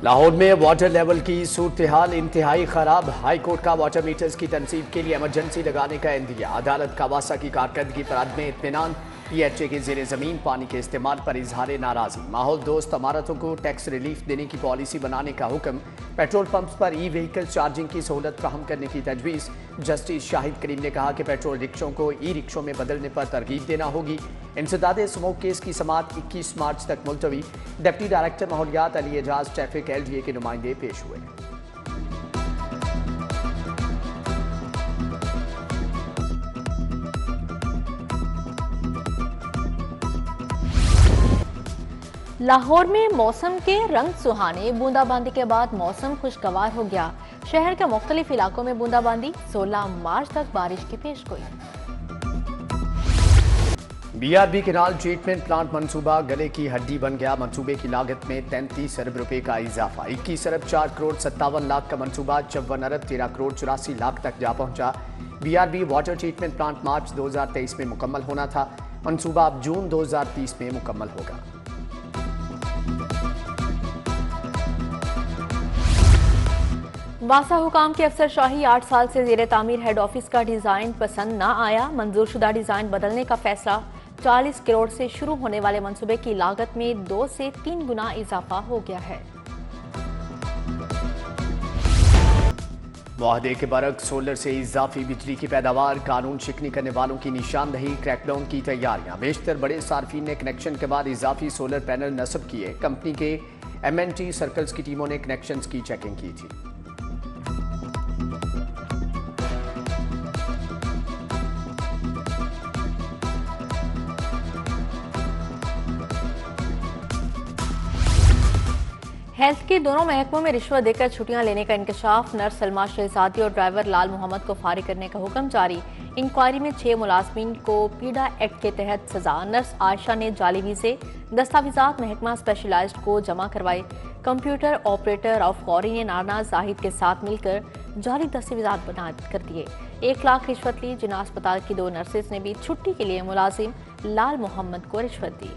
लाहौर में water level की सूरत हाल इंतहाई खराब। हाई कोर्ट का वाटर मीटर्स की तनसीब के लिए इमरजेंसी लगाने का इंदिया। अदालत का वासा की कारकर्दगी पर अदम इत्मीनान। PHA के जेर ज़मीन पानी के इस्तेमाल पर इजहार नाराज़ी। माहौल दोस्त इमारतों को टैक्स रिलीफ देने की पॉलिसी बनाने का हुक्म। पेट्रोल पंप्स पर ई-व्हीकल चार्जिंग की सहूलत फ्राहम करने की तजवीज़। जस्टिस शाहिद करीम ने कहा कि पेट्रोल रिक्शों को ई-रिक्शों में बदलने पर तरगीब देना होगी। इंसदाद स्मोक केस की समाअत 21 मार्च तक मुलतवी। डिप्टी डायरेक्टर माहौलियात अली एजाज ट्रैफिक LDA के नुमाइंदे पेश हुए। लाहौर में मौसम के रंग सुहाने। बूंदाबांदी के बाद मौसम खुशगवार हो गया। शहर के मुख्तलिफ इलाकों में बूंदाबांदी। 16 मार्च तक बारिश की पेशगोई। BRB केनाल ट्रीटमेंट प्लांट मंसूबा गले की हड्डी बन गया। मंसूबे की लागत में 33 अरब रुपए का इजाफा। 21 अरब 4 करोड़ 57 लाख का मंसूबा 54 अरब 13 करोड़ 84 लाख तक जा पहुंचा। BRB वाटर ट्रीटमेंट प्लांट मार्च 2023 में मुकम्मल होना था। मंसूबा अब जून 2030 में मुकम्मल होगा। वासा हुकाम की अफसरशाही 8 साल से जेर तामीर हेड ऑफिस का डिजाइन पसंद न आया। मंजूर शुदा डिजाइन बदलने का फैसला। 40 करोड़ से शुरू होने वाले मंसूबे की लागत में 2 से 3 गुना इजाफा हो गया है। मुआहदे के बरक्स सोलर से इजाफी बिजली की पैदावार। कानून शिकनी करने वालों की निशानदही। क्रैकडाउन की तैयारियां। बेशतर बड़े सार्फिन ने कनेक्शन के बाद इजाफी सोलर पैनल नस्ब किए। कंपनी के MNT सर्कल्स की टीमों ने कनेक्शन की चेकिंग की थी। हेल्थ के दोनों महकमों में रिश्वत देकर छुट्टियां लेने का इंकशाफ। नर्स सलमा शहजादी और ड्राइवर लाल मोहम्मद को फारिग करने का हुक्म जारी। इंक्वायरी में 6 मुलाजमीन को पीडा एक्ट के तहत सजा। नर्स आयशा ने जाली वीजे दस्तावेजात महकमा स्पेशलाइज्ड को जमा करवाए। कंप्यूटर ऑपरेटर ऑफ गौरी ने नाना जाहिद के साथ मिलकर जाली दस्तावेजात बना कर दिए। 1 लाख रिश्वत ली। जिना अस्पताल की 2 नर्सेज ने भी छुट्टी के लिए मुलाजिम लाल मोहम्मद को रिश्वत दी।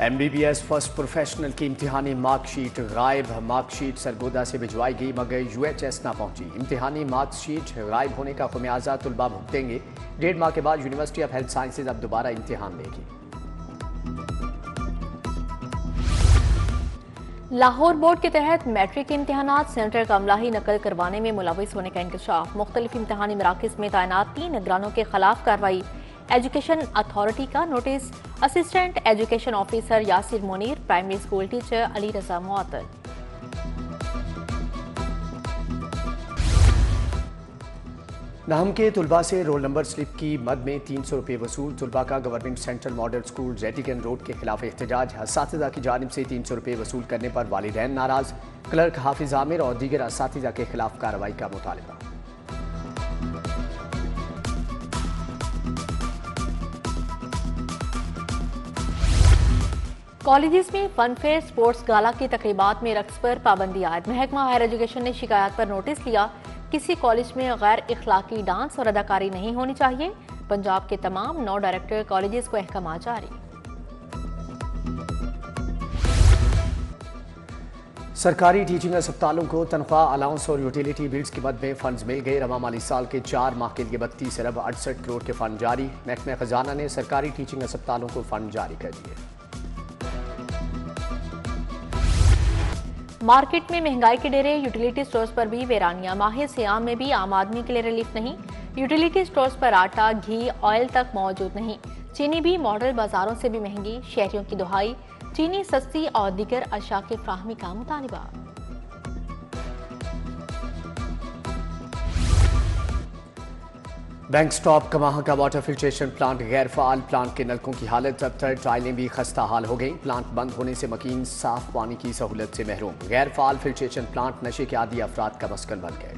MBBS फर्स्ट प्रोफेशनल की इम्तिहानी मार्कशीट गायब। मार्कशीट सरगोदा से भिजवाई गई मगर UHS ना पहुंची। इम्तिहानी मार्कशीट गायब होने का खुमियाजा तुलबा भुगतेंगे। 1.5 माह के बाद यूनिवर्सिटी ऑफ हेल्थ साइंसेज अब दोबारा इम्तिहान लेगी। लाहौर बोर्ड के तहत मैट्रिक के इम्तिहानात सेंटर का अमला ही नकल करवाने में मुलविस होने का इंकशाफ। मुख्तलिफ इम्तिहानी मराकज़ में तैनात 3 निगरानों के खिलाफ कार्रवाई। एजुकेशन अथॉरिटी का notice. Assistant education officer Yasir Munir, primary school teacher Ali Raza मुअत्तल। नाहम के तुलबा से रोल नंबर स्लिप की मद में 300 रुपये वसूल। तुलबा का government central model school Rattigan road के खिलाफ एहतजाज। असातिज़ा की जानिब से 300 रुपये वसूल करने पर वालिदैन नाराज। क्लर्क हाफिज आमिर और दीगर असातिज़ा के खिलाफ कार्रवाई का मुतालबा। कॉलेजेस में फन फेयर स्पोर्ट्स गाला की तकरीबात में रक्स पर पाबंदी आयद। महकमा हायर एजुकेशन ने शिकायत पर नोटिस लिया। किसी कॉलेज में गैर इखलाकी डांस और अदाकारी नहीं होनी चाहिए। पंजाब के तमाम 9 डायरेक्टर कॉलेजेस को अहकाम जारी। सरकारी टीचिंग अस्पतालों को तनख्वाह अलाउंस और यूटिलिटी बिल्स की मद में फंड्स मिल गए। रवा माली साल के 4 माह के लिए 32 अरब 68 करोड़ के फंड जारी। महकमा खजाना ने सरकारी टीचिंग अस्पतालों को फंड जारी कर दिए। मार्केट में महंगाई के डेरे। यूटिलिटी स्टोर्स पर भी वीरानियां। माह सियाम में भी आम आदमी के लिए रिलीफ नहीं। यूटिलिटी स्टोर्स पर आटा, घी, ऑयल तक मौजूद नहीं। चीनी भी मॉडल बाजारों से भी महंगी। शहरियों की दुहाई चीनी सस्ती और दीगर अशा की फ्राहमी का मुतालिबा। बैंक स्टॉप कमाह का वाटर फिल्ट्रेशन प्लांट गैर फाल। प्लांट के नलकों की हालत अबतर। टाइलें भी खस्ता हाल हो गई। प्लांट बंद होने से मकीन साफ पानी की सहूलत से महरूम। गैर फाल फिल्ट्रेशन प्लांट नशे के आदी अफराद का मस्कन बन गए।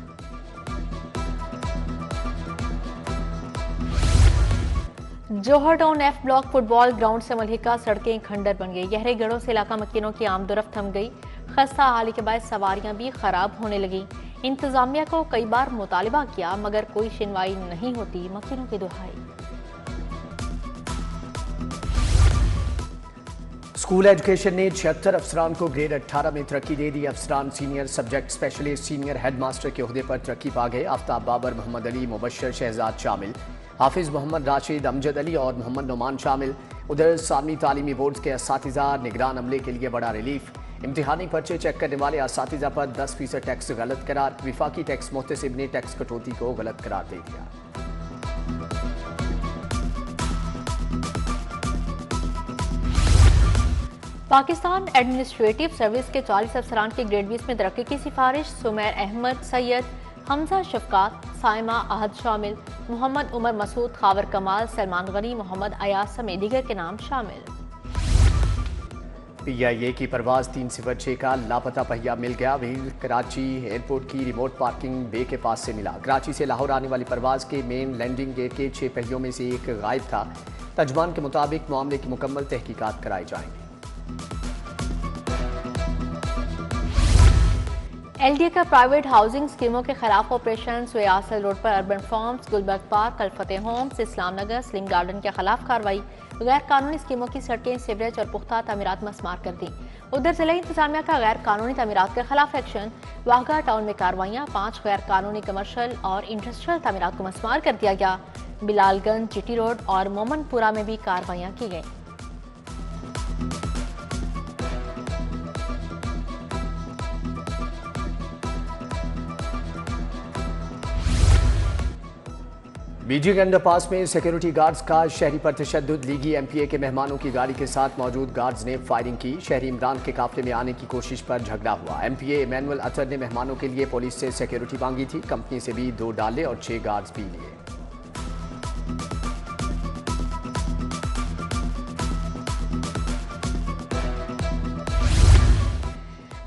Johar Town F block football ground से मलहिका सड़कें खंडर बन गई। गहरे गढ़ों से इलाका मकीनों की आमदोरफ्त थम गई। खस्ता हाली के बाद सवारियां भी खराब होने लगी। इंतजामिया को कई बार मुतालिबा किया मगर कोई सुनवाई नहीं होती। मकीनों की दुहाई। स्कूल एजुकेशन ने 76 अफसरान को ग्रेड 18 में तरक्की दे दी। अफसरान senior subject specialist, senior headmaster के ओहदे पर तरक्की पा गए। आफ्ताब बाबर, मोहम्मद अली, मुबशर शहजाद शामिल, हाफिज मोहम्मद राशिद, अमजद अली और मोहम्मद नुमान शामिल। उधर सालमी तालीमी बोर्ड के असातिज़ा निगरान अमले के लिए बड़ा रिलीफ। इम्तिहानी पर्चे चेक करने वाले असातिज़ा पर 10% टैक्स गलत करार। विफाकी टैक्स मोहतसिब ने टैक्स कटौती को गलत करार दे दिया। पाकिस्तान एडमिनिस्ट्रेटिव सर्विस के 40 अफसरान की ग्रेड 20 में तरक्की की सिफारिश। सुमैर अहमद, सैयद हमजा शफकात, साइमा अहद शामिल। मोहम्मद उमर मसूद, खावर कमाल, सलमान गनी, मोहम्मद अयाज समेत दीगर के नाम शामिल। PIA की परवाज 306 का लापता पहिया मिल गया। व्हील कराची एयरपोर्ट की रिमोट पार्किंग बे के पास से मिला। कराची से लाहौर आने वाली परवाज के मेन लैंडिंग गेट के 6 पहियों में से एक गायब था। तर्जमान के मुताबिक मामले की मुकम्मल तहकीकात कराई जाएंगी। LDA का प्राइवेट हाउसिंग स्कीमों के खिलाफ ऑपरेशन सुयासल रोड पर Urban Farms, Gulberg Park, Al-Fateh Homes, Islam Nagar, Slim Garden के खिलाफ कार्रवाई। गैर कानूनी स्कीमों की सड़कें, सीवरेज और पुख्ता तमीरात मस्मार कर दी। उधर जिला इंतजामिया का गैर कानूनी तमीरात के खिलाफ एक्शन। वाघा टाउन में कार्रवाइयाँ, 5 गैर कानूनी कमर्शल और इंडस्ट्रियल तमीरात को मस्मार कर दिया गया। बिलालगंज, जीटी रोड और मोमनपुरा में भी कार्रवाइयाँ की गई। बीजिंग अंडरपास में सिक्योरिटी गार्ड्स का शहरी पर तशद्दुद। लीगी MPA के मेहमानों की गाड़ी के साथ मौजूद गार्ड्स ने फायरिंग की। शहरी इमरान के काफले में आने की कोशिश पर झगड़ा हुआ। MPA इमैनुअल अतर ने मेहमानों के लिए पुलिस से सिक्योरिटी मांगी थी। कंपनी से भी 2 डाले और 6 गार्ड्स भी लिए।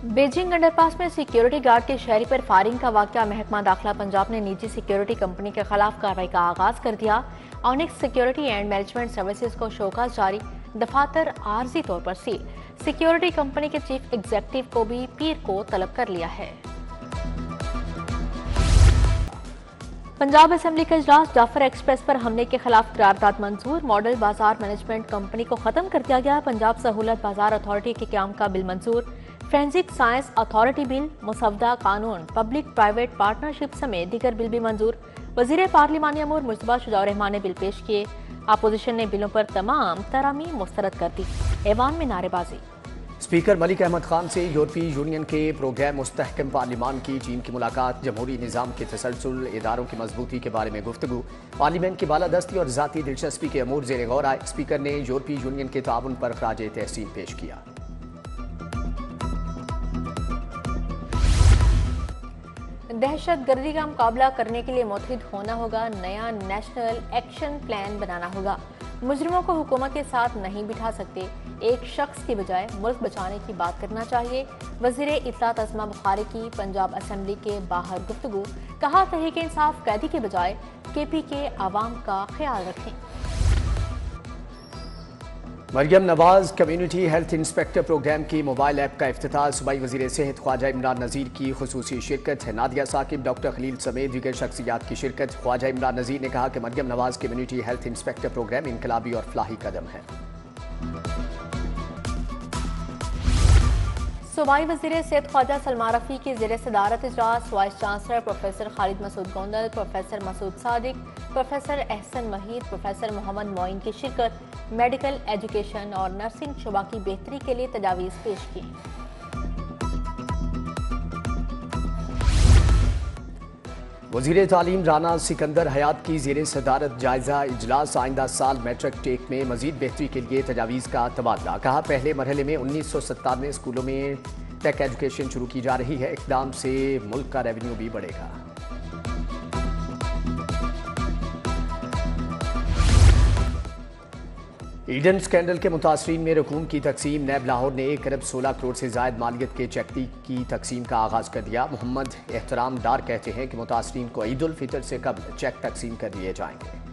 बीजिंग अंडरपास में सिक्योरिटी गार्ड के शहरी पर फायरिंग का वाकया। महकमा दाखिला पंजाब ने निजी सिक्योरिटी कंपनी के खिलाफ कार्रवाई का आगाज कर दिया। Onyx security and management services को शोकाज जारी, दफातर आर्जी तौर पर सील। सिक्योरिटी कंपनी के चीफ एग्जीक्यूटिव को भी पीर को तलब कर लिया है। पंजाब असेंबली का इजलास। जाफर एक्सप्रेस पर हमले के खिलाफ करारदाद मंजूर। मॉडल बाजार मैनेजमेंट कंपनी को खत्म कर दिया गया। पंजाब सहूलत बाजार अथॉरिटी के क्याम का बिल मंजूर। फोरेंसिक साइंस अथॉरिटी बिल, मुसवदा कानून, पब्लिक प्राइवेट पार्टनरशिप समेत दीगर बिल भी मंजूर। वजीर पार्लिमानी अमूर मुस्तफा शुजा रहमान ने बिल पेश किए। अपोजिशन ने बिलों पर तमाम तरामीम मुस्तरद कर दी। ऐवान में नारेबाजी। स्पीकर मलिक अहमद खान से यूरोपीय यूनियन के प्रोग्राम मुस्तहकम पार्लिमान की चीन की मुलाकात। जमहूरी निज़ाम के तसलसल, इदारों की मजबूती के बारे में गुफ्तगू। पार्लियामेंट की बालादस्ती और ज़ाती दिलचस्पी के अमूर ज़ेर गौर आए। स्पीकर ने यूरोपीय यूनियन के ताउन पर खराज तहसीन पेश किया। दहशत गर्दी का मुकाबला करने के लिए मुत्तहिद होना होगा। नया नेशनल एक्शन प्लान बनाना होगा। मुजरिमों को हुकूमत के साथ नहीं बिठा सकते। एक शख्स की बजाय मुल्क बचाने की बात करना चाहिए। वजीर इत्तलात अस्मा बुखारी की पंजाब असेंबली के बाहर गुफ्तगू। कहा, तहरीक इंसाफ कैदी के बजाय KP के आवाम का ख्याल रखें। Maryam Nawaz community health inspector program की मोबाइल ऐप का इफ्तिताह। सूबाई वजीर सेहत ख्वाजा इमरान नज़ीर की खुसूसी शिरकत है। नादिया साकिब, डॉक्टर खलील समेत दीगर शख्सियात की शिरकत। ख्वाजा इमरान नज़ीर ने कहा कि Maryam Nawaz community health inspector programme इनकलाबी और फलाही कदम है। सूबाई वज़ीर सेहत ख्वाजा सलमान रफ़ी की ज़ेर सदारत इजलास। Vice chancellor professor Khalid Masood Gondal, professor Masood Sadiq, professor Ahsan Waheed, professor Mohammad Moin की शिरकत। मेडिकल एजुकेशन और नर्सिंग शुबा की बेहतरी के लिए तजावीज़ पेश की। वज़ीर तालीम राना सिकंदर हयात की ज़ेर सदारत जायजा इजलास। आइंदा साल मैट्रिक टेक में मजीद बेहतरी के लिए तजावीज़ का तबादला। कहा, पहले मरहले में 1997 स्कूलों में टेक एजुकेशन शुरू की जा रही है। इक़दाम से मुल्क का रेवेन्यू भी बढ़ेगा। ईडन स्कैंडल के मुतासरीन में रकूम की तकसीम। नैब लाहौर ने 1 अरब 16 करोड़ से जायद मालियत के चेक की तकसीम का आगाज़ कर दिया। मोहम्मद एहतराम डार कहते हैं कि मुतासरीन को ईद उल फितर से कबल चेक तकसीम कर दिए जाएंगे।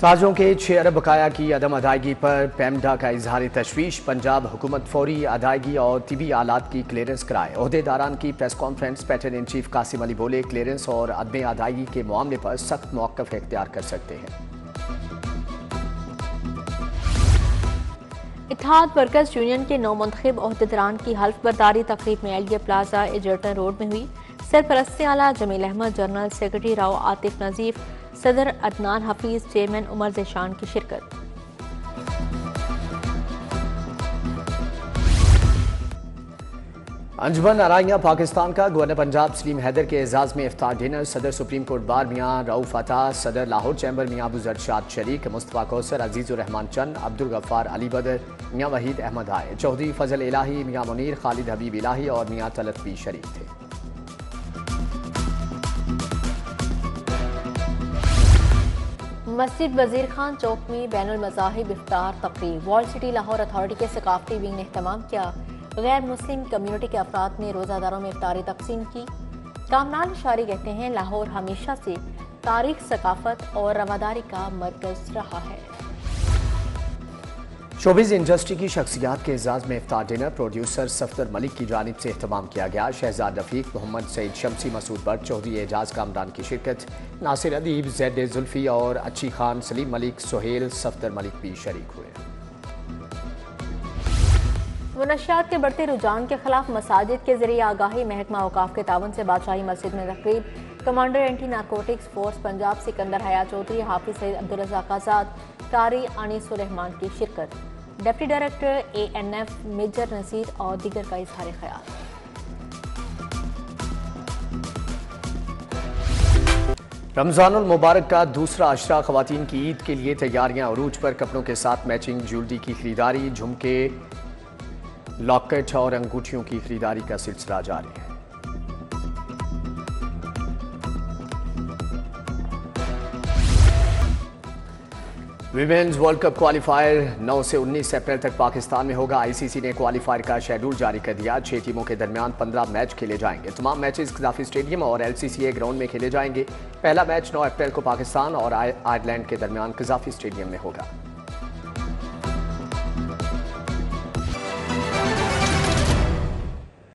ताजों के 6 अरब बकाया की अदम अदायगी पर पैमडा का इजहार तशवीश। पंजाब हुकूमत फौरी अदायगी और तिबी आलात की क्लियरेंस कराए। ओहदेदारान की press conference. Patron in chief Qasim Ali बोले, क्लियरेंस और अदम अदायगी के मामले पर सख्त मौक़िफ़ इख्तियार कर सकते हैं। इत्तेहाद वर्कर्स यूनियन के नौमुंतखब अहदेदारान की हल्फ बर्दारी तकरीब में एलिया प्लाजा एजर्टन रोड में हुई। सरपरस्ती आला जमील अहमद, जनरल सेक्रेटरी राव आतिफ नजीफ, सदर अदनान हफीज, चेयरमैन उमर ज़ेशान की शिरकत। अंजुमन आराइया पाकिस्तान का गवर्नर पंजाब सलीम हैदर के एजाज में इफ्तार डिनर। सदर सुप्रीम कोर्ट बार मियाँ रऊफ अता, सदर लाहौर चैम्बर मियाँ अबू जरशाद शरीक, मुस्तफ़ा कौसर, अजीज़ुर रहमान चंद, अब्दुल गफ्फार अली बदर, मियाँ वहीद अहमद आए, चौधरी फजल इलाही, मियाँ मुनीर, खालिद हबीब इलाही और मियाँ तलत भी शरीक थे। मस्जिद वजीर खान चौक में बैनुल मज़ाहिब इफ्तार तकरीब वॉल सिटी लाहौर अथॉरिटी के सकाफती विंग ने एहतमाम किया। गैर मुस्लिम कम्युनिटी के अफराद ने रोज़ादारों में इफ्तारी तकसीम की। कामरान शारी कहते हैं लाहौर हमेशा से तारीख, सकाफत और रवादारी का मरकज रहा है। शोबिज़ इंडस्ट्री की शख्सियात के एजाज में इफ्तार डिनर प्रोड्यूसर सफदर मलिक की जानिब से एहतमाम किया गया। शहजाद रफीक, मोहम्मद सईद शमसी, मसूद बट, चौधरी एजाज कामरान की शिरकत। नासिर अदीब, जैद जुल्फी और अच्छी खान, सलीम मलिक, सोहेल, सफदर मलिक भी शरीक हुए। मुनशियात के बढ़ते रुझान के खिलाफ मसाजिद के जरिए आगाही, महकमा औकाफ के तावन से बादशाही मस्जिद में तकरीब। Commander anti narcotics force Punjab Sikandar हया चौधरी, हाफिज सईद अब्दुल रज़ाक आज़ाद, कारी अनीसुर रहमान की शिरकत। Deputy director ANF major Naseer और दीगर का इजहार ख्याल। रमज़ानुल मुबारक का दूसरा अशरा, ख़वातीन की ईद के लिए तैयारियां अरूज पर। कपड़ों के साथ मैचिंग ज्वेलरी की खरीदारी, झुमके, लॉकेट और अंगूठियों की खरीदारी का सिलसिला जारी है। विमेंस वर्ल्ड कप क्वालिफायर 9 से 19 अप्रैल तक पाकिस्तान में होगा। ICC ने क्वालिफायर का शेड्यूल जारी कर दिया। 6 टीमों के दरमियान 15 मैच खेले जाएंगे। तमाम मैचेस कज़ाफ़ी स्टेडियम और LCCA ग्राउंड में खेले जाएंगे। पहला मैच 9 अप्रैल को पाकिस्तान और आयरलैंड के दरमियान कज़ाफ़ी स्टेडियम में होगा।